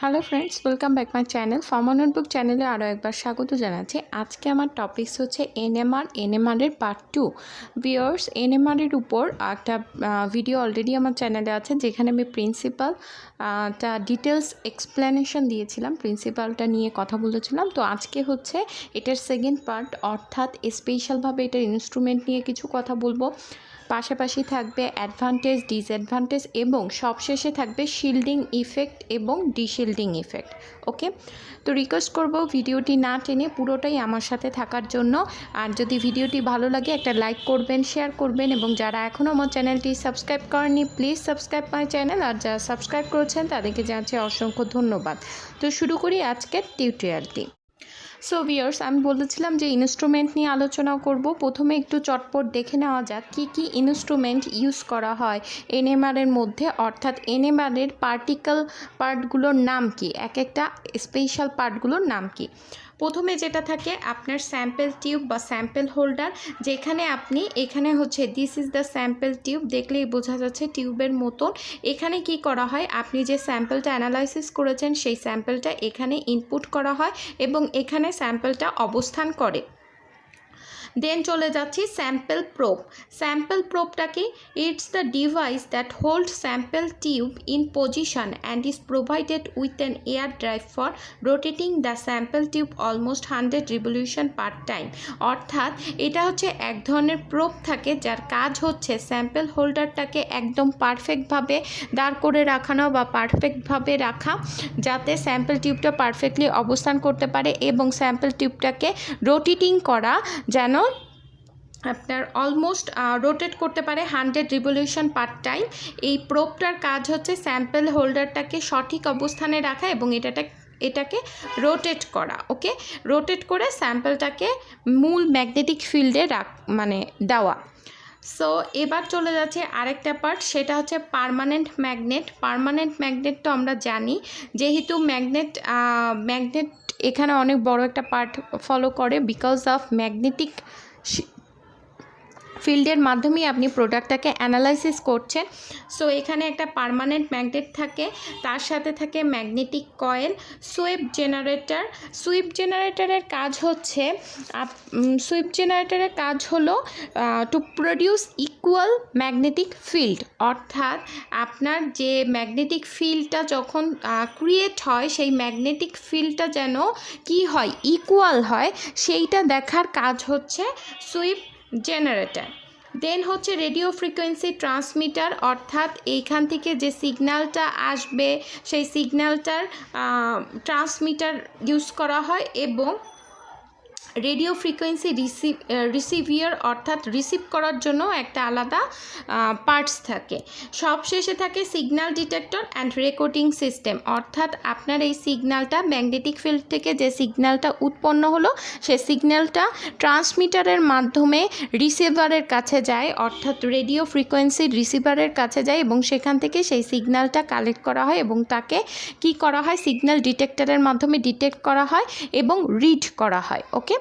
Hello friends, welcome back my channel. Pharma notebook চ্যানেলে আরও একবার স্বাগত জানাচ্ছি। আজকে আমার টপিকস হচ্ছে এনএমআরের পার্ট 2। ভিউয়ার্স, এনএমআরের উপর একটা ভিডিও অলরেডি আমার চ্যানেলে আছে, যেখানে আমি প্রিন্সিপালটা ডিটেলস এক্সপ্লেনেশন দিয়েছিলাম, প্রিন্সিপালটা নিয়ে কথা বলেছিলাম। তো আজকে হচ্ছে এটার সেকেন্ড পার্ট, অর্থাৎ স্পেশালভাবে এটার ইনস্ট্রুমেন্ট নিয়ে কিছু কথা বলবো। পাশাপাশি থাকবে অ্যাডভান্টেজ, ডিসঅ্যাডভান্টেজ এবং সবশেষে থাকবে শিল্ডিং ইফেক্ট এবং ডিশিল্ডিং ইফেক্ট। ওকে, তো রিকোয়েস্ট করব ভিডিওটি না টেনে পুরোটাই আমার সাথে থাকার জন্য। আর যদি ভিডিওটি ভালো লাগে একটা লাইক করবেন, শেয়ার করবেন, এবং যারা এখনও আমার চ্যানেলটি সাবস্ক্রাইব করেননি প্লিজ সাবস্ক্রাইব মাই চ্যানেল। আর যারা সাবস্ক্রাইব করেছেন তাদেরকে জানাচ্ছি অসংখ্য ধন্যবাদ। তো শুরু করি আজকের টিউটোরিয়ালটি। সো ভিউয়ার্স, আমি বলেছিলাম যে ইনস্ট্রুমেন্ট নিয়ে আলোচনা করব। প্রথমে একটু চটপট দেখে নেওয়া যাক কী কী ইনস্ট্রুমেন্ট ইউজ করা হয় এনএমআরের মধ্যে, অর্থাৎ এনএমআরের পার্টগুলোর নাম কি, এক একটা স্পেশাল পার্টগুলোর নাম কি। প্রথমে যেটা থাকে আপনার স্যাম্পল টিউব বা স্যাম্পল হোল্ডার, যেখানে এখানে হচ্ছে this is the sample tube, দেখলেই বোঝা যাচ্ছে টিউবের মতন। এখানে কি করা হয়, আপনি যে স্যাম্পলটা অ্যানালাইসিস করেছেন সেই স্যাম্পলটা এখানে ইনপুট করা হয় এবং এখানে স্যাম্পলটা অবস্থান করে। দেন চলে যাচ্ছি স্যাম্পল প্রোব। স্যাম্পল প্রোবটা কি? It's the device that hold sample tube in position and is provided with an air drive for rotating the sample tube almost 100 revolution per time. অর্থাৎ এটা হচ্ছে এক ধরনের প্রোব থাকে যার কাজ হচ্ছে স্যাম্পল হোল্ডারটাকে একদম পারফেক্টভাবে দাঁড় করে রাখানো বা পারফেক্টভাবে রাখা, যাতে স্যাম্পল টিউবটা পারফেক্টলি অবস্থান করতে পারে এবং স্যাম্পল টিউবটাকে রোটেটিং করা যেন আপনার অলমোস্ট রোটেট করতে পারে 100 রিভলিউশন পার টাইম। এই প্রোবটার কাজ হচ্ছে স্যাম্পল হোল্ডারটাকে সঠিক অবস্থানে রাখা এবং এটাকে রোটেট করা। ওকে, রোটেট করে স্যাম্পলটাকে মূল ম্যাগনেটিক ফিল্ডে দেওয়া। সো এবার চলে যাচ্ছে আরেকটা পার্ট, সেটা হচ্ছে পার্মানেন্ট ম্যাগনেট। পার্মানেন্ট ম্যাগনেট তো আমরা জানি, যেহেতু ম্যাগনেট এখানে অনেক বড় একটা পার্ট ফলো করে, বিকজ অফ ম্যাগনেটিক ফিল্ডের মাধ্যমেই আপনি প্রোডাক্টটাকে অ্যানালাইসিস করছেন। সো এখানে একটা পার্মানেন্ট ম্যাগনেট থাকে, তার সাথে থাকে ম্যাগনেটিক কয়েল, সুইপ জেনারেটরের কাজ হলো to produce equal magnetic field. অর্থাৎ আপনার যে ম্যাগনেটিক ফিল্ডটা যখন ক্রিয়েট হয়, সেই ম্যাগনেটিক ফিল্ডটা যেন কি হয়, ইকুয়াল হয়, সেইটা দেখার কাজ হচ্ছে সুইপ জেনারেটর। দেন হচ্ছে রেডিও ফ্রিকোয়েন্সি ট্রান্সমিটার, অর্থাৎ এইখান থেকে যে সিগন্যালটা আসবে সেই সিগন্যালটার ট্রান্সমিটার ইউজ করা হয়, এবং রেডিও ফ্রিকোয়েন্সি রিসিভিয়ার, অর্থাৎ রিসিভ করার জন্য একটা আলাদা পার্টস থাকে। সবশেষে থাকে signal detector and recording system, অর্থাৎ আপনার এই সিগন্যালটা ম্যাগনেটিক ফিল্ড থেকে যে সিগন্যালটা উৎপন্ন হলো সে সিগন্যালটা ট্রান্সমিটারের মাধ্যমে রিসিভারের কাছে যায়, অর্থাৎ রেডিও ফ্রিকোয়েন্সির রিসিভারের কাছে যায়, এবং সেখান থেকে সেই সিগন্যালটা কালেক্ট করা হয় এবং তাকে কি করা হয়, সিগন্যাল ডিটেক্টরের মাধ্যমে ডিটেক্ট করা হয় এবং রিড করা হয়। ওকে,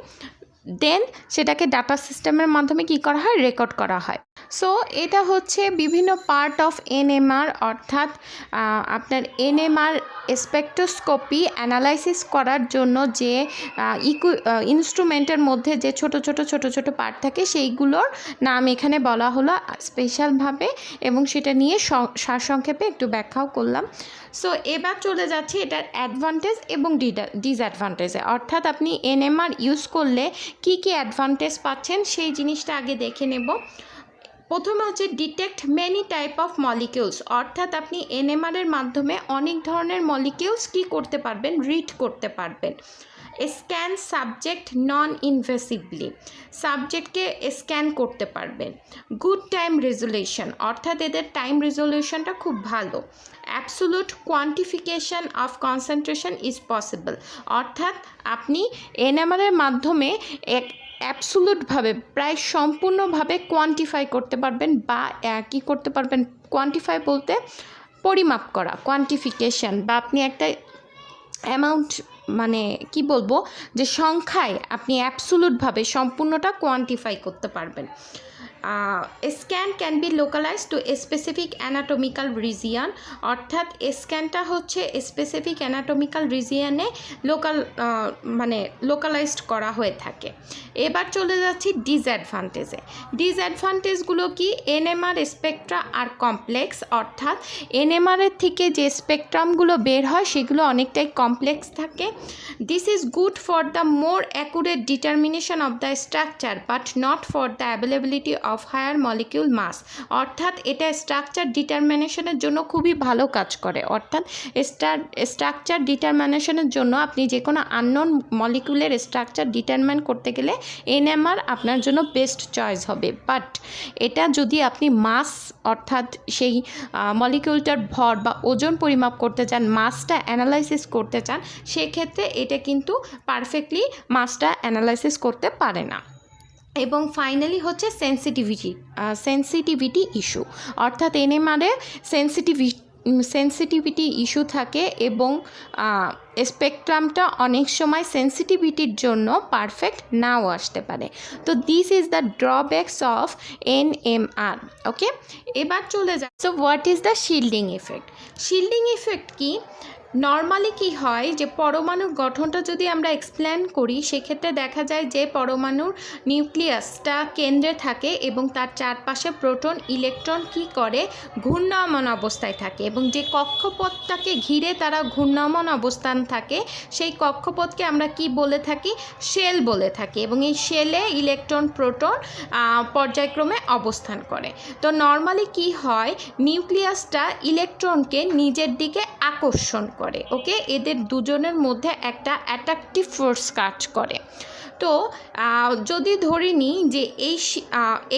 দেন সেটাকে ডাটা সিস্টেমের মাধ্যমে কি করা হয়, রেকর্ড করা হয়। সো এটা হচ্ছে বিভিন্ন পার্ট অফ এনএমআর, অর্থাৎ আপনার এনএমআর স্পেকট্রোস্কোপি অ্যানালাইসিস করার জন্য যে ইনস্ট্রুমেন্টের মধ্যে যে ছোট ছোট পার্ট থাকে সেইগুলোর নাম এখানে বলা হলো স্পেশালভাবে, এবং সেটা নিয়ে সারসংক্ষেপে একটু ব্যাখ্যাও করলাম। সো এবার চলে যাচ্ছে এটার অ্যাডভান্টেজ এবং ডিসঅ্যাডভান্টেজে, অর্থাৎ আপনি এনএমআর ইউজ করলে কি কি অ্যাডভান্টেজ পাচ্ছেন সেই জিনিসটা আগে দেখে নেব। প্রথমে হচ্ছে detect many type of molecules, অর্থাৎ আপনি এনএমআরের মাধ্যমে অনেক ধরনের মলিকিউলস কি করতে পারবেন, রিড করতে পারবেন। স্ক্যান সাবজেক্ট নন ইনভেসিভলি, সাবজেক্টকে স্ক্যান করতে পারবেন। গুড টাইম রেজুলেশন, অর্থাৎ এদের টাইম রেজুলেশনটা খুব ভালো। Absolute quantification of concentration is possible, অর্থাৎ আপনি এনএমআরের মাধ্যমে অ্যাবসোলুটভাবে প্রায় সম্পূর্ণভাবে কোয়ান্টিফাই করতে পারবেন, বা কি করতে পারবেন, কোয়ান্টিফাই বলতে পরিমাপ করা, কোয়ান্টিফিকেশন, বা আপনি একটা অ্যামাউন্ট কি বলবো, যে সংখ্যায় আপনি অ্যাবসোলুটভাবে সম্পূর্ণটা কোয়ান্টিফাই করতে পারবেন। Scan can be localize to a specific anatomical region, অর্থাৎ স্ক্যানটা হচ্ছে স্পেসিফিক অ্যানাটমিক্যাল রিজিয়ানে লোকালাইজড করা হয়ে থাকে। এবার চলে যাচ্ছি ডিসঅ্যাডভান্টেজে। ডিসঅ্যাডভান্টেজগুলো কি? এনএমআর স্পেকট্রা আর কমপ্লেক্স, অর্থাৎ এনএমআরের থেকে যে স্পেকট্রামগুলো বের হয় সেগুলো অনেকটাই কমপ্লেক্স থাকে। This is good for the more accurate determination of the structure but not for the availability of higher molecule mass, অর্থাৎ এটা স্ট্রাকচার ডিটারমিনেশনের জন্য খুবই ভালো কাজ করে। অর্থাৎ স্ট্রাকচার ডিটারমিনেশনের জন্য আপনি যে কোনো আননোন মলিকিউলের স্ট্রাকচার ডিটারমাইন করতে গেলে এনএমআর আপনার জন্য বেস্ট চয়েস হবে। বাট এটা যদি আপনি মাস অর্থাৎ সেই মলিকিউলটার ভর বা ওজন পরিমাপ করতে চান, মাসটা অ্যানালাইসিস করতে চান, সেক্ষেত্রে এটা কিন্তু পারফেক্টলি মাসটা অ্যানালাইসিস করতে পারে না। এবং ফাইনালি হচ্ছে সেন্সিটিভিটি ইস্যু, অর্থাৎ এনএমআরে সেন্সিটিভিটি ইস্যু থাকে এবং স্পেকট্রামটা অনেক সময় সেন্সিটিভিটির জন্য পারফেক্ট নাও আসতে পারে। তো this is the drawbacks of NMR. Okay, এবার চলে যায়। So what is the shielding effect? Shielding effect কি? নর্মালি কি হয় যে পরমাণুর গঠনটা যদি আমরা এক্সপ্লেন করি, সেক্ষেত্রে দেখা যায় যে পরমাণুর নিউক্লিয়াসটা কেন্দ্রে থাকে এবং তার চারপাশে প্রোটন ইলেকট্রন কি করে? ঘূর্ণায়মান অবস্থায় থাকে, এবং যে কক্ষপথটাকে ঘিরে তারা ঘূর্ণায়মান অবস্থান থাকে সেই কক্ষপথকে আমরা কি বলে থাকি? শেল বলে থাকি, এবং এই শেলে ইলেকট্রন প্রোটন পর্যায়ক্রমে অবস্থান করে। তো নর্মালি কি হয়? নিউক্লিয়াসটা ইলেকট্রনকে নিজের দিকে আকর্ষণ করে। ওকে, এদের দুজনের মধ্যে একটা অ্যাট্রাকটিভ ফোর্স কাজ করে। তো যদি ধরে নিই যে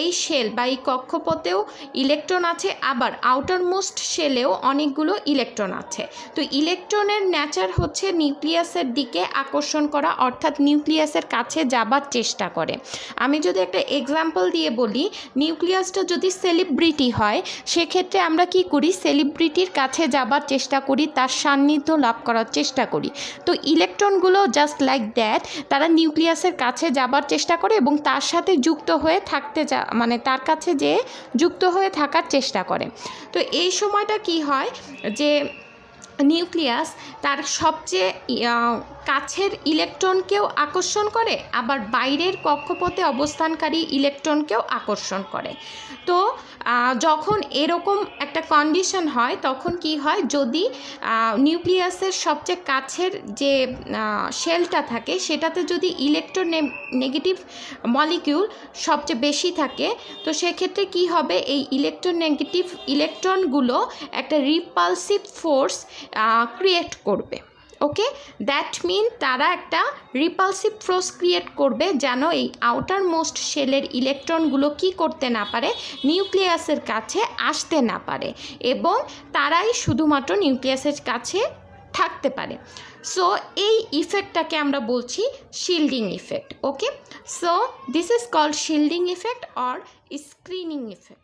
এই শেল বা এই কক্ষপথেও ইলেকট্রন আছে, আবার আউটারমোস্ট শেলেও অনেকগুলো ইলেকট্রন আছে। তো ইলেকট্রনের নেচার হচ্ছে নিউক্লিয়াসের দিকে আকর্ষণ করা, অর্থাৎ নিউক্লিয়াসের কাছে যাবার চেষ্টা করে। আমি যদি একটা এক্সাম্পল দিয়ে বলি, নিউক্লিয়াসটা যদি সেলিব্রিটি হয়, সেক্ষেত্রে আমরা কি করি? সেলিব্রিটির কাছে যাবার চেষ্টা করি, তার সান্নিধ্য লাভ করার চেষ্টা করি। তো ইলেকট্রনগুলো জাস্ট লাইক দ্যাট, তারা নিউক্লিয়াসের কাছে যাবার চেষ্টা করে এবং তার সাথে যুক্ত হয়ে তার কাছে যে যুক্ত হয়ে থাকার চেষ্টা করে। তো এই সময়টা কি হয় যে নিউক্লিয়াস তার সবচেয়ে কাছের ইলেকট্রনকেও আকর্ষণ করে, আবার বাইরের কক্ষপথে অবস্থানকারী ইলেকট্রনকেও আকর্ষণ করে। তো যখন এরকম একটা কন্ডিশন হয়, তখন কি হয়? যদি নিউক্লিয়াসের সবচেয়ে কাছের যে শেলটা থাকে সেটাতে যদি ইলেকট্রোনেগেটিভ মলিকিউল সবচেয়ে বেশি থাকে, তো সেক্ষেত্রে কি হবে? এই ইলেকট্রোনেগেটিভ ইলেকট্রনগুলো একটা রিপালসিভ ফোর্স ক্রিয়েট করবে। ওকে, দ্যাট মিন তারা একটা রিপালসিভ ফোর্স ক্রিয়েট করবে যেন এই আউটার মোস্ট শেলের ইলেকট্রনগুলো কি করতে না পারে? নিউক্লিয়াসের কাছে আসতে না পারে, এবং তারাই শুধুমাত্র নিউক্লিয়াসের কাছে থাকতে পারে। সো এই ইফেক্টটাকে আমরা বলছি shielding effect. Okay, so this is called shielding effect or screening effect.